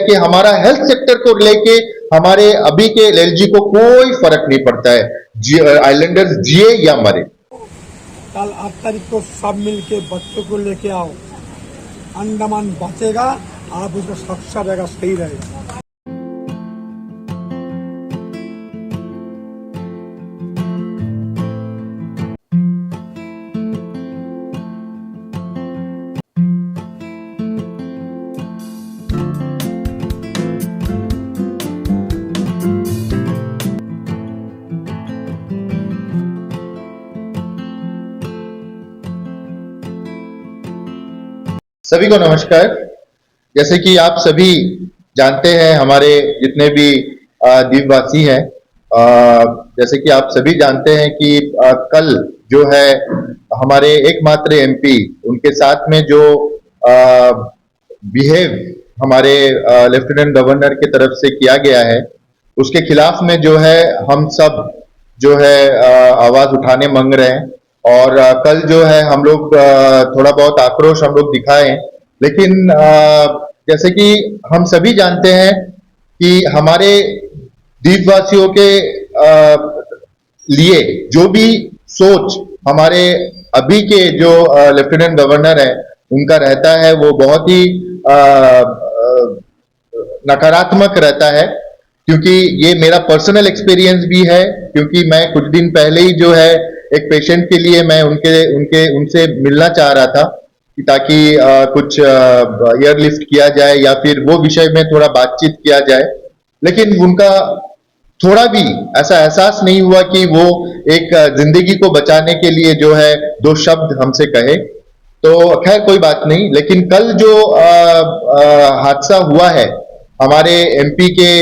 कि हमारा health sector को लेके हमारे अभी के एलएलजी को कोई फर्क नहीं पड़ता है, आइलैंडर्स जिए या मरे। कल 8 तारीख को सब मिलके बच्चों को लेके आओ, अंडमान बचेगा, आप उसका सुरक्षा रहेगा, सही रहेगा। सभी को नमस्कार। जैसे कि आप सभी जानते हैं, हमारे जितने भी द्वीपवासी हैं, जैसे कि आप सभी जानते हैं कि कल जो है हमारे एकमात्र एमपी, उनके साथ में जो बिहेव हमारे लेफ्टिनेंट गवर्नर की तरफ से किया गया है, उसके खिलाफ में जो है हम सब जो है आवाज उठाने मांग रहे हैं। और कल जो है हम लोग थोड़ा बहुत आक्रोश हम लोग दिखाए, लेकिन जैसे कि हम सभी जानते हैं कि हमारे द्वीपवासियों के लिए जो भी सोच हमारे अभी के जो लेफ्टिनेंट गवर्नर है उनका रहता है, वो बहुत ही नकारात्मक रहता है। क्योंकि ये मेरा पर्सनल एक्सपीरियंस भी है, क्योंकि मैं कुछ दिन पहले ही जो है एक पेशेंट के लिए मैं उनसे मिलना चाह रहा था कि ताकि कुछ एयरलिफ्ट किया जाए या फिर वो विषय में थोड़ा बातचीत किया जाए, लेकिन उनका थोड़ा भी ऐसा एहसास नहीं हुआ कि वो एक जिंदगी को बचाने के लिए जो है दो शब्द हमसे कहे। तो खैर कोई बात नहीं, लेकिन कल जो हादसा हुआ है हमारे एमपी के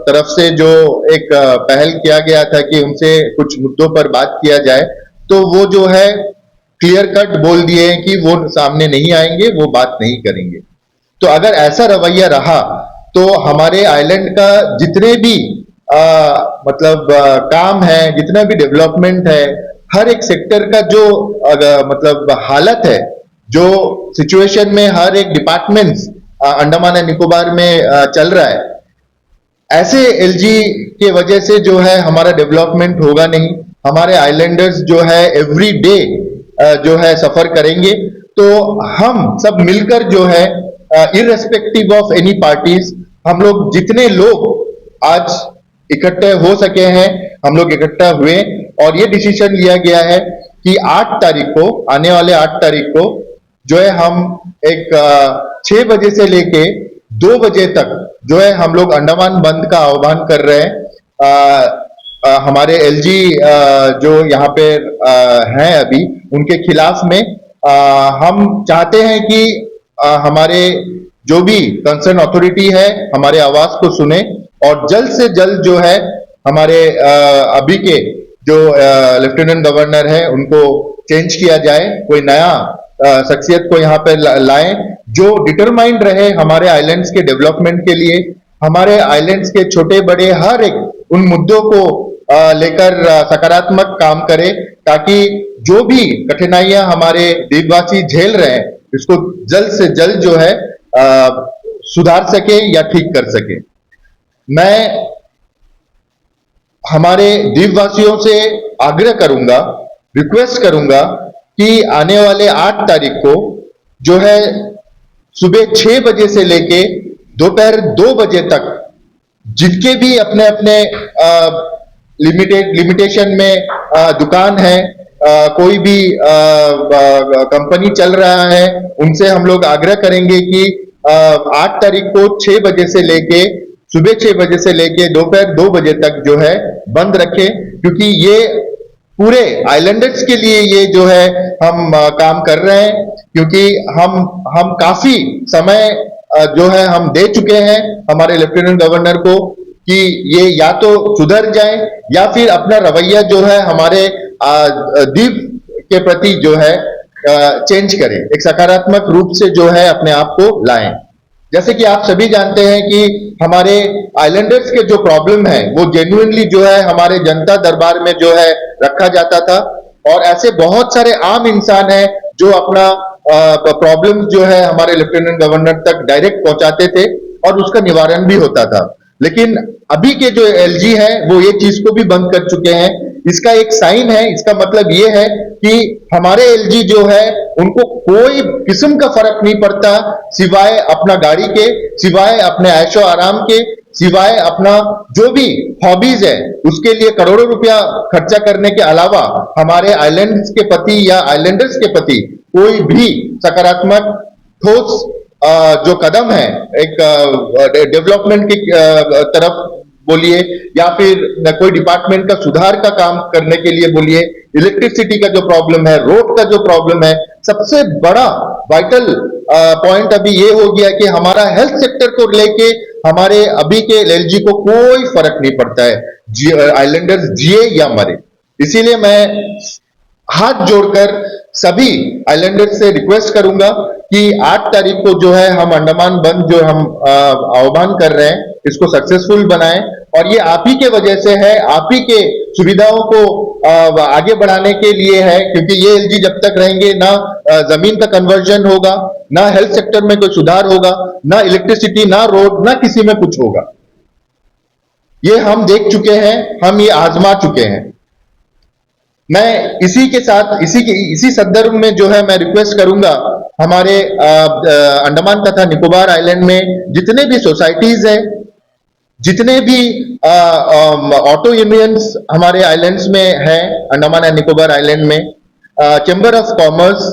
तरफ से जो एक पहल किया गया था कि उनसे कुछ मुद्दों पर बात किया जाए, तो वो जो है क्लियर कट बोल दिए हैं कि वो सामने नहीं आएंगे, वो बात नहीं करेंगे। तो अगर ऐसा रवैया रहा तो हमारे आइलैंड का जितने भी काम है, जितना भी डेवलपमेंट है, हर एक सेक्टर का जो मतलब हालत है, जो सिचुएशन में हर एक डिपार्टमेंट्स अंडमान एंड निकोबार में चल रहा है, ऐसे एलजी के वजह से जो है हमारा डेवलपमेंट होगा नहीं। हमारे आइलैंडर्स जो है एवरी डे जो है सफर करेंगे। तो हम सब मिलकर जो है इररेस्पेक्टिव ऑफ एनी पार्टीज, हम लोग जितने लोग आज इकट्ठे हो सके हैं, हम लोग इकट्ठा हुए और ये डिसीजन लिया गया है कि 8 तारीख को, आने वाले 8 तारीख को जो है हम एक 6 बजे से लेके 2 बजे तक जो है हम लोग अंडमान बंद का आह्वान कर रहे हैं। हमारे एलजी जो यहाँ पे हैं अभी, उनके खिलाफ में हम चाहते हैं कि हमारे जो भी कंसर्न अथॉरिटी है हमारे आवाज को सुने और जल्द से जल्द जो है हमारे अभी के जो लेफ्टिनेंट गवर्नर है उनको चेंज किया जाए, कोई नया शख्सियत को यहाँ पे लाएं जो डिटरमाइंड रहे हमारे आइलैंड्स के डेवलपमेंट के लिए, हमारे आइलैंड्स के छोटे बड़े हर एक उन मुद्दों को लेकर सकारात्मक काम करे, ताकि जो भी कठिनाइयां हमारे द्वीपवासी झेल रहे हैं इसको जल्द से जल्द जो है सुधार सके या ठीक कर सके। मैं हमारे द्वीपवासियों से आग्रह करूंगा, रिक्वेस्ट करूंगा कि आने वाले 8 तारीख को जो है सुबह 6 बजे से लेके दोपहर 2 बजे तक जिनके भी अपने अपने लिमिटेशन में दुकान है, कोई भी कंपनी चल रहा है, उनसे हम लोग आग्रह करेंगे कि 8 तारीख को 6 बजे से लेके सुबह 6 बजे से लेके दोपहर 2 बजे तक जो है बंद रखें, क्योंकि ये पूरे आइलैंडर्स के लिए ये जो है हम काम कर रहे हैं। क्योंकि हम काफी समय जो है हम दे चुके हैं हमारे लेफ्टिनेंट गवर्नर को कि ये या तो सुधर जाए या फिर अपना रवैया जो है हमारे द्वीप के प्रति जो है चेंज करें, एक सकारात्मक रूप से जो है अपने आप को लाएं। जैसे कि आप सभी जानते हैं कि हमारे आइलैंडर्स के जो प्रॉब्लम है वो जेन्युइनली जो है हमारे जनता दरबार में जो है रखा जाता था, और ऐसे बहुत सारे आम इंसान हैं जो अपना प्रॉब्लम जो है हमारे लेफ्टिनेंट गवर्नर तक डायरेक्ट पहुंचाते थे और उसका निवारण भी होता था। लेकिन अभी के जो एलजी है वो ये चीज को भी बंद कर चुके हैं। इसका एक साइन है, इसका मतलब ये है कि हमारे एलजी जो है उनको कोई किस्म का फर्क नहीं पड़ता, सिवाय अपना गाड़ी के, सिवाय अपने ऐशो आराम के, सिवाय अपना जो भी हॉबीज है उसके लिए करोड़ों रुपया खर्चा करने के अलावा हमारे आइलैंड्स के प्रति या आइलैंडर्स के प्रति कोई भी सकारात्मक ठोस जो कदम है एक डेवलपमेंट की तरफ बोलिए या फिर कोई डिपार्टमेंट का सुधार का काम करने के लिए बोलिए, इलेक्ट्रिसिटी का जो प्रॉब्लम है, रोड का जो प्रॉब्लम है, सबसे बड़ा वाइटल पॉइंट अभी ये हो गया कि हमारा हेल्थ सेक्टर को लेके हमारे अभी के एलजी को कोई फर्क नहीं पड़ता है, आइलैंडर्स जिए या मरे। इसीलिए मैं हाथ जोड़कर सभी आइलैंडर्स से रिक्वेस्ट करूंगा कि 8 तारीख को जो है हम अंडमान बंद जो हम आह्वान कर रहे हैं इसको सक्सेसफुल बनाएं, और ये आप ही के वजह से है, आप ही के सुविधाओं को आगे बढ़ाने के लिए है, क्योंकि ये एलजी जब तक रहेंगे ना जमीन का कन्वर्जन होगा, ना हेल्थ सेक्टर में कोई सुधार होगा, ना इलेक्ट्रिसिटी, ना रोड, ना किसी में कुछ होगा। ये हम देख चुके हैं, हम ये आजमा चुके हैं। मैं इसी के साथ इसी संदर्भ में जो है मैं रिक्वेस्ट करूंगा हमारे अंडमान तथा निकोबार आइलैंड में जितने भी सोसाइटीज हैं, जितने भी ऑटो यूनियंस हमारे आइलैंड्स में हैं, अंडमान एंड निकोबार आइलैंड में, chamber of commerce,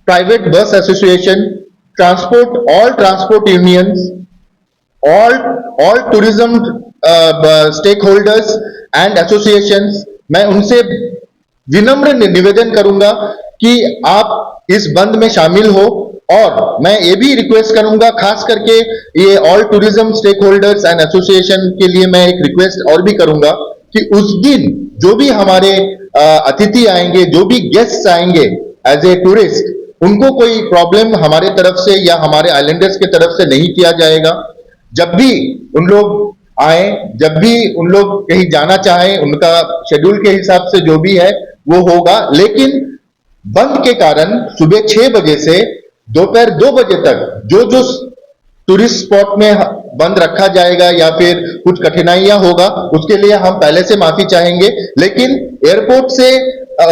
private bus association, all transport unions, all tourism stake holders and associations, मैं उनसे विनम्र निवेदन करूंगा कि आप इस बंद में शामिल हो। और मैं ये भी रिक्वेस्ट करूंगा, खास करके ये all tourism stake holders and association के लिए मैं एक रिक्वेस्ट और भी करूंगा कि उस दिन जो भी हमारे अतिथि आएंगे, जो भी गेस्ट आएंगे एज ए टूरिस्ट, उनको कोई प्रॉब्लम हमारे तरफ से या हमारे आइलैंडर्स के तरफ से नहीं किया जाएगा। जब भी उन लोग आए, जब भी उन लोग कहीं जाना चाहें, उनका शेड्यूल के हिसाब से जो भी है वो होगा, लेकिन बंद के कारण सुबह 6 बजे से दोपहर 2 बजे तक जो जो टूरिस्ट स्पॉट में बंद रखा जाएगा या फिर कुछ कठिनाइयां होगा उसके लिए हम पहले से माफी चाहेंगे, लेकिन एयरपोर्ट से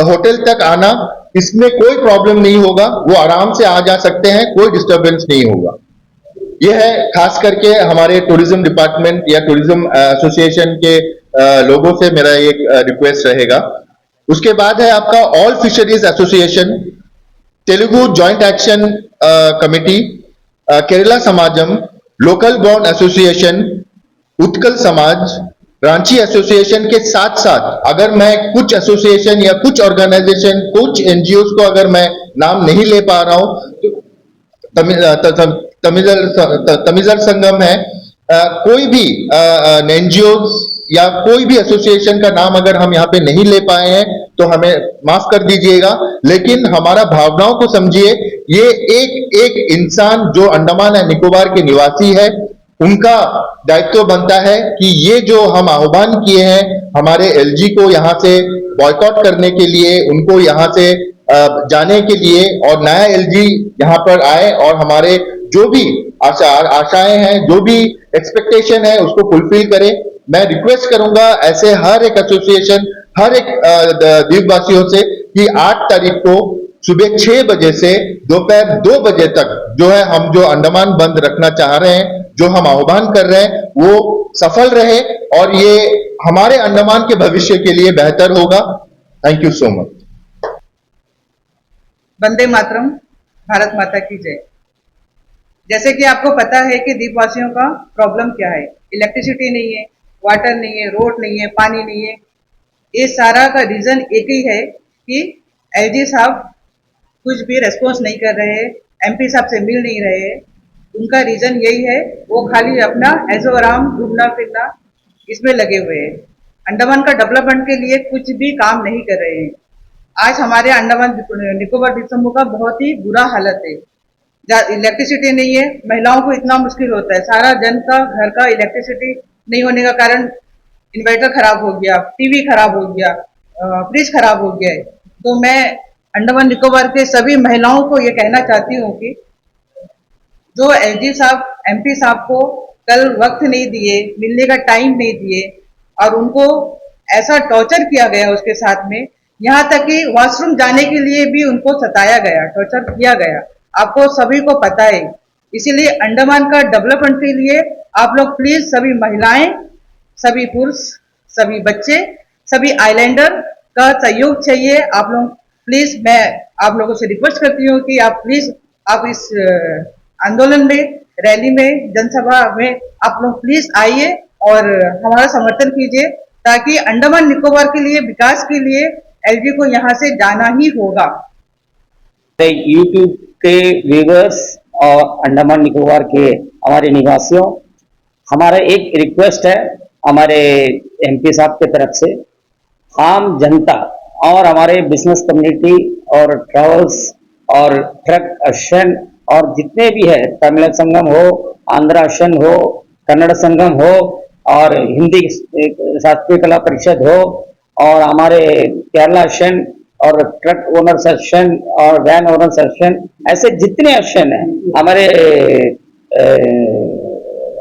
होटल तक आना इसमें कोई प्रॉब्लम नहीं होगा, वो आराम से आ जा सकते हैं, कोई डिस्टरबेंस नहीं होगा। यह है खास करके हमारे टूरिज्म डिपार्टमेंट या टूरिज्म एसोसिएशन के लोगों से मेरा एक रिक्वेस्ट रहेगा। उसके बाद है आपका all fisheries association, Telugu joint action committee, Kerala Samaj, local bond association, Utkal समाज, रांची एसोसिएशन के साथ साथ अगर मैं कुछ एसोसिएशन या कुछ ऑर्गेनाइजेशन, कुछ एनजीओ को अगर मैं नाम नहीं ले पा रहा हूं तो तमिजर संगम है, कोई भी एनजीओ या कोई भी एसोसिएशन का नाम अगर हम यहाँ पे नहीं ले पाए हैं तो हमें माफ कर दीजिएगा, लेकिन हमारा भावनाओं को समझिए। ये एक एक इंसान जो अंडमान एंड निकोबार के निवासी है, उनका दायित्व बनता है कि ये जो हम आह्वान किए हैं हमारे एलजी को यहाँ से बॉयकॉट करने के लिए, उनको यहाँ से जाने के लिए, और नया एलजी यहाँ पर आए और हमारे जो भी आशाएं हैं, जो भी एक्सपेक्टेशन है उसको फुलफिल करें। मैं रिक्वेस्ट करूंगा ऐसे हर एक एसोसिएशन, हर एक द्वीपवासियों से कि 8 तारीख को सुबह 6 बजे से दोपहर 2 बजे तक जो है हम जो अंडमान बंद रखना चाह रहे हैं, जो हम आह्वान कर रहे हैं, वो सफल रहे और ये हमारे अंडमान के भविष्य के लिए बेहतर होगा। Thank you so much. Vande Mataram, Bharat Mata की जय। जैसे कि आपको पता है कि द्वीपवासियों का प्रॉब्लम क्या है, इलेक्ट्रिसिटी नहीं है, वाटर नहीं है, रोड नहीं है, पानी नहीं है। ये सारा का रीजन एक ही है कि एलजी साहब कुछ भी रेस्पॉन्स नहीं कर रहे हैं, एमपी साहब से मिल नहीं रहे हैं। उनका रीजन यही है, वो खाली अपना ऐशो आराम, घूमना फिरना इसमें लगे हुए हैं। अंडमान का डेवलपमेंट के लिए कुछ भी काम नहीं कर रहे हैं। आज हमारे अंडमान निकोबार द्वीप समूह का बहुत ही बुरा हालत है। इलेक्ट्रिसिटी नहीं है, महिलाओं को इतना मुश्किल होता है, सारा जन का घर का इलेक्ट्रिसिटी नहीं होने का कारण इन्वर्टर खराब हो गया, टीवी खराब हो गया, फ्रिज खराब हो गया है। तो मैं अंडमान निकोबार के सभी महिलाओं को ये कहना चाहती हूँ कि जो एलजी साहब एमपी साहब को कल वक्त नहीं दिए, मिलने का टाइम नहीं दिए और उनको ऐसा टॉर्चर किया गया उसके साथ में, यहाँ तक कि वॉशरूम जाने के लिए भी उनको सताया गया, टॉर्चर किया गया, आपको सभी को पता है। इसीलिए अंडमान का डेवलपमेंट के लिए आप लोग प्लीज सभी महिलाएं, सभी पुरुष, सभी बच्चे, सभी आइलैंडर का सहयोग चाहिए। आप लोग प्लीज, मैं आप लोगों से रिक्वेस्ट करती हूँ कि आप प्लीज आप इस आंदोलन में, रैली में, जनसभा में आप लोग प्लीज आइए और हमारा समर्थन कीजिए, ताकि अंडमान निकोबार के लिए, विकास के लिए एलजी को यहाँ से जाना ही होगा। यूट्यूब के व्यूवर्स और अंडमान निकोबार के हमारे निवासियों, हमारा एक रिक्वेस्ट है हमारे एमपी साहब की तरफ से, आम जनता और हमारे बिजनेस कम्युनिटी और ट्रैवल्स और ट्रक एसोसिएशन और जितने भी है, तमिल संगम हो, आंध्र एसोसिएशन हो, कन्नड़ संगम हो और हिंदी शास्त्रीय कला परिषद हो और हमारे केरला एसोसिएशन और ट्रक ओनर्स एसोसिएशन और वैन ओनर्स एसोसिएशन, ऐसे जितने एसोसिएशन हैं हमारे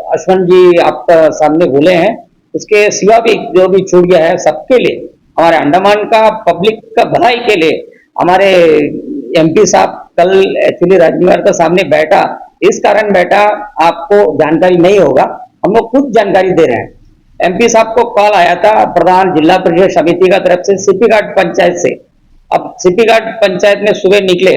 अश्वन जी आपका सामने बोले हैं, उसके सिवा भी जो भी छूट गया है सबके लिए, हमारे अंडमान का पब्लिक का भलाई के लिए हमारे एमपी साहब कल एक्चुअली राजनिवास के सामने बैठा, इस कारण बैठा आपको जानकारी नहीं होगा, हम लोग कुछ जानकारी दे रहे हैं। एमपी साहब को कॉल आया था प्रधान जिला परिषद समिति का तरफ से सीपी घाट पंचायत से। अब सीपी घाट पंचायत में सुबह निकले,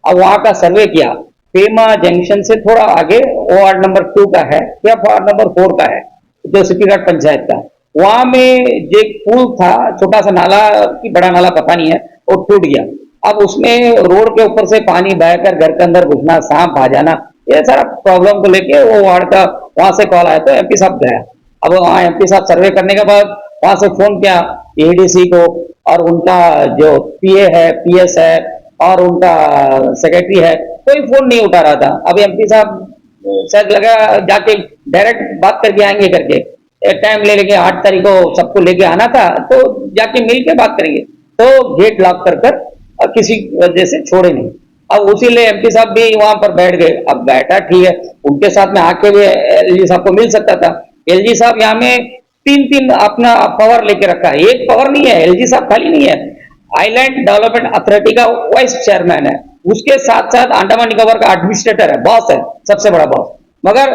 अब वहां का सर्वे किया, पेमा जंक्शन से थोड़ा आगे वार्ड नंबर 2 का है या वार्ड नंबर 4 का है, जो सीपी घाट पंचायत का, वहां में जो एक पुल था, छोटा सा नाला की बड़ा नाला पता नहीं है, वो टूट गया। अब उसमें रोड के ऊपर से पानी बहकर घर के अंदर घुसना, सांप आ जाना, ये सारा प्रॉब्लम को लेके वो वार्ड का वहां से कॉल आया तो एमपी साहब गया। अब वहाँ एमपी साहब सर्वे करने के बाद वहां से फोन किया एडीसी को और उनका जो पीए है, पीएस है और उनका सेक्रेटरी है, कोई फोन नहीं उठा रहा था। अब एमपी साहब शायद लगा जाके डायरेक्ट बात करके आएंगे करके, टाइम ले लेंगे, 8 तारीख को सबको लेके आना था तो जाके मिल के बात करेंगे, तो गेट लॉक कर किसी वजह से छोड़े नहीं। अब उसी लिए एमपी साहब भी वहां पर बैठ गए। अब बैठा ठीक है, उनके साथ में आके भी एलजी साहब को मिल सकता था। एलजी साहब यहाँ में 3 अपना पावर लेके रखा है, एक पावर नहीं है, एलजी साहब खाली नहीं है, आइलैंड डेवलपमेंट अथॉरिटी का वाइस चेयरमैन है, उसके साथ साथ अंडमान निकोबार का एडमिनिस्ट्रेटर है, बॉस है, सबसे बड़ा बॉस। मगर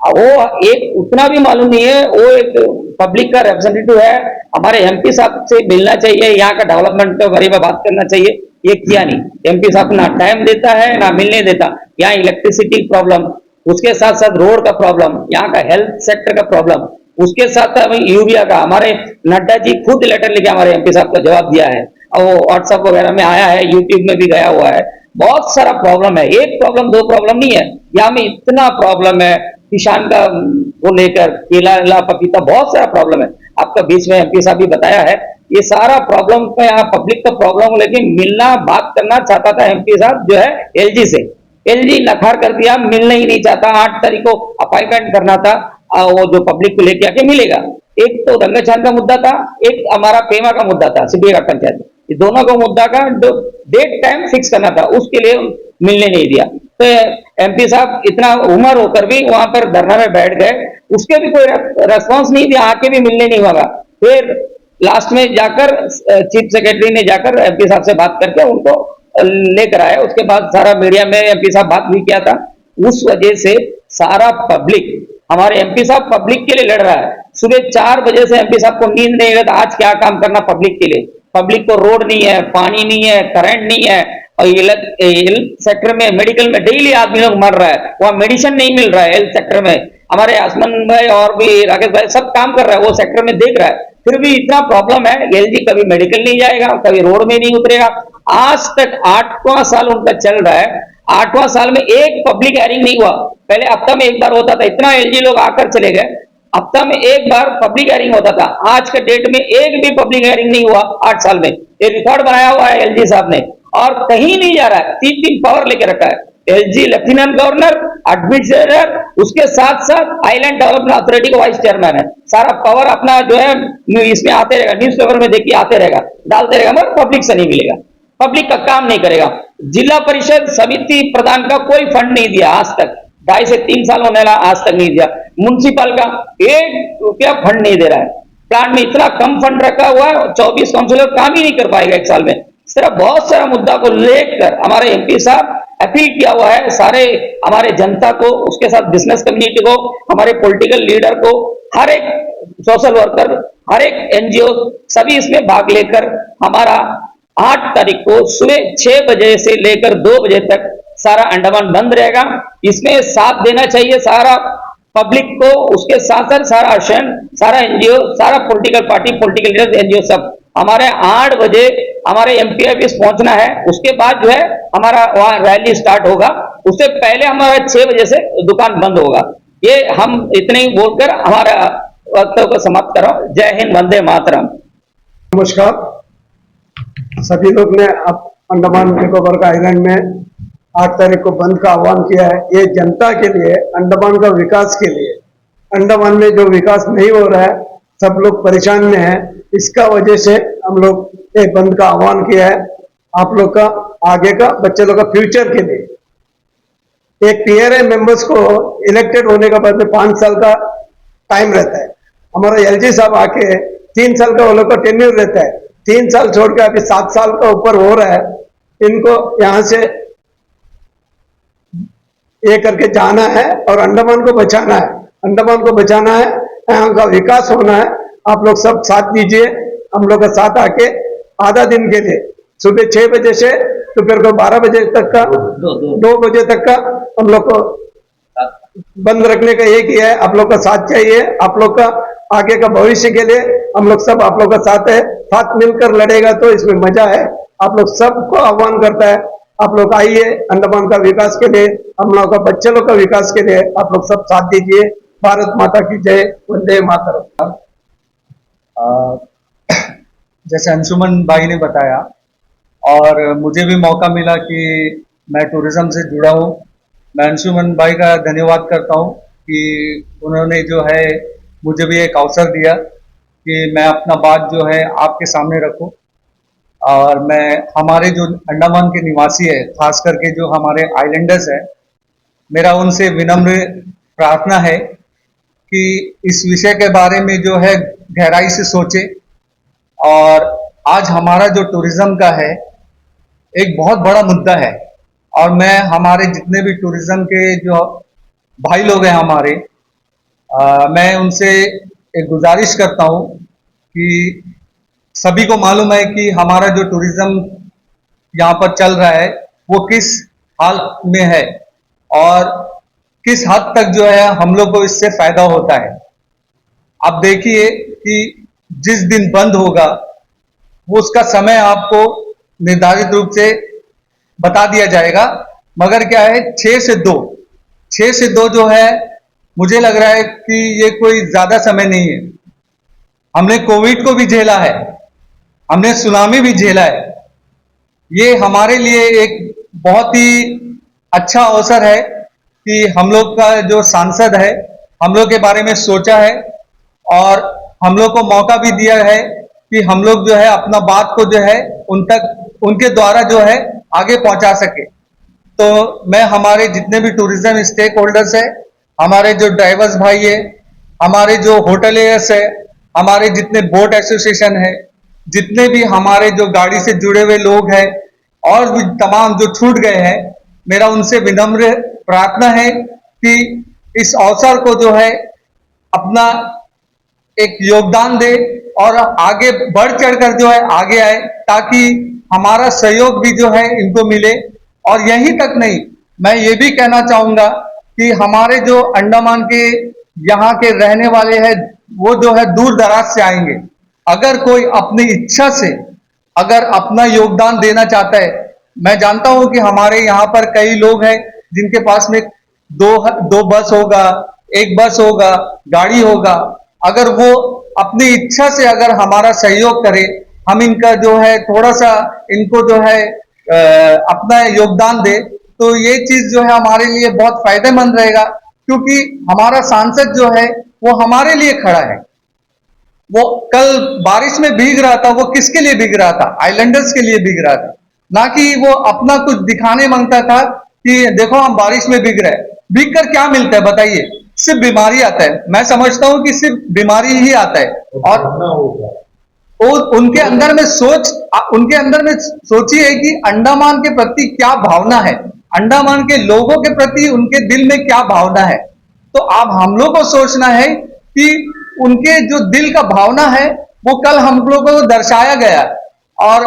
वो एक उतना भी मालूम नहीं है, वो एक पब्लिक का रिप्रेजेंटेटिव है, हमारे एमपी साहब से मिलना चाहिए, यहाँ का डेवलपमेंट के बारे में बात करना चाहिए, ये किया नहीं। एमपी साहब ना टाइम देता है ना मिलने देता। यहाँ इलेक्ट्रिसिटी प्रॉब्लम, उसके साथ साथ रोड का प्रॉब्लम, यहाँ का हेल्थ सेक्टर का प्रॉब्लम, उसके साथ साथ यूरिया का, हमारे नड्डा जी खुद लेटर लेके हमारे एमपी साहब को जवाब दिया है और वो व्हाट्सएप वगैरह में आया है, यूट्यूब में भी गया हुआ है। बहुत सारा प्रॉब्लम है, एक प्रॉब्लम 2 प्रॉब्लम नहीं है, यहाँ में इतना प्रॉब्लम है, किसान का को लेकर केला पपीता बहुत सारा प्रॉब्लम है। आपका बीच में एमपी साहब भी बताया है, ये सारा प्रॉब्लम का यहाँ पब्लिक का प्रॉब्लम, लेकिन मिलना बात करना चाहता था एमपी साहब जो है एलजी से, एलजी नकार कर दिया, मिलना ही नहीं चाहता। 8 तारीख को अपॉइंटमेंट करना था, वो जो पब्लिक को लेके आके मिलेगा। एक तो रंगछान का मुद्दा था, एक हमारा पेमा का मुद्दा था, सीपी घाट पंचायत, ये दोनों का मुद्दा का डेट टाइम फिक्स करना था, उसके लिए मिलने नहीं दिया। तो एमपी साहब इतना उम्र होकर भी वहां पर धरना में बैठ गए, उसके भी कोई रेस्पॉन्स नहीं दिया, आके भी मिलने नहीं होगा। फिर लास्ट में जाकर चीफ सेक्रेटरी ने जाकर एमपी साहब से बात करके उनको लेकर आया, उसके बाद सारा मीडिया में एमपी साहब बात भी किया था। उस वजह से सारा पब्लिक, हमारे एमपी साहब पब्लिक के लिए लड़ रहा है। सुबह 4 बजे से एमपी साहब को नींद नहीं रहता, आज क्या काम करना पब्लिक के लिए। पब्लिक को रोड नहीं है, पानी नहीं है, करंट नहीं है, और हेल्थ सेक्टर में, मेडिकल में डेली आदमी लोग मर रहा है, वहाँ मेडिसिन नहीं मिल रहा है। हेल्थ सेक्टर में हमारे आसमान भाई और भी राकेश भाई सब काम कर रहा है, वो सेक्टर में देख रहा है, फिर भी इतना प्रॉब्लम है। एलजी कभी मेडिकल नहीं जाएगा, कभी रोड में नहीं उतरेगा। आज तक 8वां साल उनका चल रहा है, 8वां साल में एक पब्लिक हेयरिंग नहीं हुआ। पहले हफ्ता में एक बार होता था, इतना एलजी लोग आकर चले गए, हफ्ता में एक बार पब्लिक हेयरिंग होता था। आज के डेट में एक भी पब्लिक हेयरिंग नहीं हुआ 8 साल में। ये रिकॉर्ड बनाया हुआ है एलजी साहब ने, और कहीं नहीं जा रहा है। 3 पावर लेके रखा है एलजी, लेफ्टिनेंट गवर्नर, एडमिनिस्ट्रेटर, उसके साथ साथ आइलैंड डेवलपमेंट अथॉरिटी का वाइस चेयरमैन है। सारा पावर अपना जो है इसमें आते रहेगा, न्यूज़पेपर में देखिए आते रहेगा, डालते रहेगा, मगर पब्लिक से नहीं मिलेगा। पब्लिक का काम नहीं करेगा। जिला परिषद समिति प्रधान का कोई फंड नहीं दिया आज तक, 2.5 से 3 साल होने लगा, आज तक नहीं दिया। म्युनिसिपल का 1 रुपया फंड नहीं दे रहा है। प्लांट में इतना कम फंड रखा हुआ है, 24 काउंसिलर काम ही नहीं कर पाएगा 1 साल में। इस तरह बहुत सारा मुद्दा को लेकर हमारे एमपी साहब अपील किया हुआ है सारे हमारे जनता को, उसके साथ बिजनेस कम्युनिटी को, हमारे पॉलिटिकल लीडर को, हर एक सोशल वर्कर, हर एक एनजीओ, सभी इसमें भाग लेकर हमारा 8 तारीख को सुबह 6 बजे से लेकर 2 बजे तक सारा अंडमान बंद रहेगा। इसमें साथ देना चाहिए सारा पब्लिक को, उसके साथ साथ सारा आश्रम, सारा एनजीओ, सारा political party, political leader, NGO सब हमारे 8 बजे हमारे एमपी ऑफिस पहुंचना है। उसके बाद जो है हमारा वहां रैली स्टार्ट होगा, उससे पहले हमारा 6 बजे से दुकान बंद होगा। ये हम इतने ही बोलकर हमारा वक्तव्य को समाप्त कर रहा हूं। जय हिंद, वंदे मातरम। नमस्कार। सभी लोग ने अब अंडमान निकोबार का आइलैंड में 8 तारीख को बंद का आह्वान किया है। ये जनता के लिए, अंडमान का विकास के लिए। अंडमान में जो विकास नहीं हो रहा है, सब लोग परेशान में हैं, इसका वजह से हम लोग ये बंद का आह्वान किया है। आप लोग का आगे का बच्चे लोग का फ्यूचर के लिए एक पीआरए मेंबर्स को इलेक्टेड होने के बाद में 5 साल का टाइम रहता है। हमारा एलजी साहब आके 3 साल का वो लोग का टेन्यूर रहता है। 3 साल छोड़ के अभी 7 साल का ऊपर हो रहा है। इनको यहाँ से ये करके जाना है और अंडमान को बचाना है। अंडमान को बचाना है, यहाँ का विकास होना है। आप लोग सब साथ दीजिए। हम लोग का साथ आके आधा दिन के लिए सुबह 6 बजे से दोपहर को 12 बजे तक का 2 बजे तक का हम लोग को बंद रखने का ये किया है। आप लोग का साथ चाहिए। आप लोग का आगे का भविष्य के लिए हम लोग सब आप लोग का साथ है। साथ मिलकर लड़ेगा तो इसमें मजा है। आप लोग सबको आह्वान करता है, आप लोग आइए अंडमान का विकास के लिए, हम लोग का बच्चे लोग का विकास के लिए आप लोग सब साथ दीजिए। भारत माता की जय, वंदे मातरम। जैसे अंशुमन भाई ने बताया और मुझे भी मौका मिला कि मैं टूरिज्म से जुड़ा हूँ, मैं अंशुमन भाई का धन्यवाद करता हूँ कि उन्होंने जो है मुझे भी एक अवसर दिया कि मैं अपना बात जो है आपके सामने रखूं। और मैं हमारे जो अंडमान के निवासी है, खास करके जो हमारे आइलैंडर्स है, मेरा उनसे विनम्र प्रार्थना है कि इस विषय के बारे में जो है गहराई से सोचे। और आज हमारा जो टूरिज्म का है एक बहुत बड़ा मुद्दा है और मैं हमारे जितने भी टूरिज्म के जो भाई लोग हैं हमारे, मैं उनसे एक गुजारिश करता हूँ कि सभी को मालूम है कि हमारा जो टूरिज्म यहाँ पर चल रहा है वो किस हाल में है और किस हद तक जो है हम लोग को इससे फायदा होता है। आप देखिए कि जिस दिन बंद होगा वो उसका समय आपको निर्धारित रूप से बता दिया जाएगा, मगर क्या है 6 से 2 जो है, मुझे लग रहा है कि ये कोई ज्यादा समय नहीं है। हमने कोविड को भी झेला है, हमने सुनामी भी झेला है। ये हमारे लिए एक बहुत ही अच्छा अवसर है कि हम लोग का जो सांसद है हम लोग के बारे में सोचा है और हम लोग को मौका भी दिया है कि हम लोग जो है अपना बात को जो है उन तक उनके द्वारा जो है आगे पहुंचा सके। तो मैं हमारे जितने भी टूरिज्म स्टेक होल्डर्स है, हमारे जो ड्राइवर्स भाई है, हमारे जो होटलियर्स है, हमारे जितने बोट एसोसिएशन है, जितने भी हमारे जो गाड़ी से जुड़े हुए लोग हैं और भी तमाम जो छूट गए हैं, मेरा उनसे विनम्र प्रार्थना है कि इस अवसर को जो है अपना एक योगदान दे और आगे बढ़ चढ़कर जो है आगे आए, ताकि हमारा सहयोग भी जो है इनको मिले। और यहीं तक नहीं, मैं ये भी कहना चाहूंगा कि हमारे जो अंडमान के यहाँ के रहने वाले हैं वो जो है दूर दराज से आएंगे, अगर कोई अपनी इच्छा से अगर अपना योगदान देना चाहता है, मैं जानता हूं कि हमारे यहाँ पर कई लोग हैं जिनके पास में दो बस होगा, 1 बस होगा, गाड़ी होगा, अगर वो अपनी इच्छा से अगर हमारा सहयोग करे, हम इनका जो है थोड़ा सा इनको जो है अपना योगदान दे, तो ये चीज जो है हमारे लिए बहुत फायदेमंद रहेगा। क्योंकि हमारा सांसद जो है वो हमारे लिए खड़ा है। वो कल बारिश में भीग रहा था, वो किसके लिए भीग रहा था? आइलैंडर्स के लिए भीग रहा था। ना कि वो अपना कुछ दिखाने मांगता था कि देखो हम बारिश में भीग रहे हैं। भीग कर क्या मिलता है बताइए? सिर्फ बीमारी आता है। मैं समझता हूं कि सिर्फ बीमारी ही आता है। और उनके अंदर में सोचिए कि अंडमान के प्रति क्या भावना है, अंडमान के लोगों के प्रति उनके दिल में क्या भावना है। तो अब हम लोग को सोचना है कि उनके जो दिल का भावना है वो कल हम लोगों को दर्शाया गया। और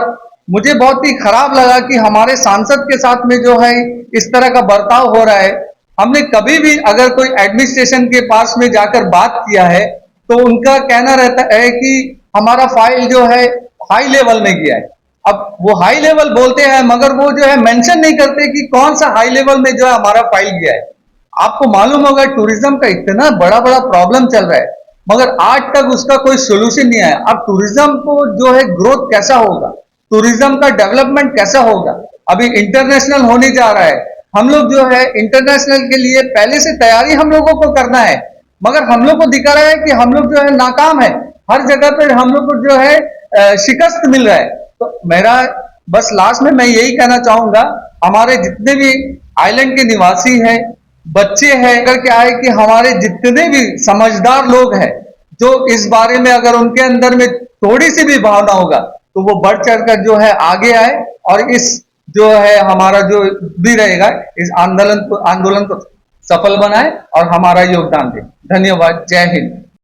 मुझे बहुत ही खराब लगा कि हमारे सांसद के साथ में जो है इस तरह का बर्ताव हो रहा है। हमने कभी भी अगर कोई एडमिनिस्ट्रेशन के पास में जाकर बात किया है तो उनका कहना रहता है कि हमारा फाइल जो है हाई लेवल में गया है। अब वो हाई लेवल बोलते हैं मगर वो जो है मेंशन नहीं करते कि कौन सा हाई लेवल में जो है हमारा फाइल गया है। आपको मालूम होगा टूरिज्म का इतना बड़ा बड़ा प्रॉब्लम चल रहा है मगर आज तक उसका कोई सोल्यूशन नहीं आया। अब टूरिज्म को जो है ग्रोथ कैसा होगा, टूरिज्म का डेवलपमेंट कैसा होगा? अभी इंटरनेशनल होने जा रहा है, हम लोग जो है इंटरनेशनल के लिए पहले से तैयारी हम लोगों को करना है मगर हम लोग को दिखा रहा है कि हम लोग जो है नाकाम है। हर जगह पर हम लोग को जो है शिकस्त मिल रहा है। तो मेरा बस लास्ट में मैं यही कहना चाहूंगा, हमारे जितने भी आइलैंड के निवासी हैं, बच्चे हैं, अगर क्या है कि हमारे जितने भी समझदार लोग हैं जो इस बारे में अगर उनके अंदर में थोड़ी सी भी भावना होगा तो वो बढ़ चढ़कर जो है आगे आए और इस जो है हमारा जो भी रहेगा इस आंदोलन को सफल बनाए और हमारा योगदान दे। धन्यवाद। जय हिंद।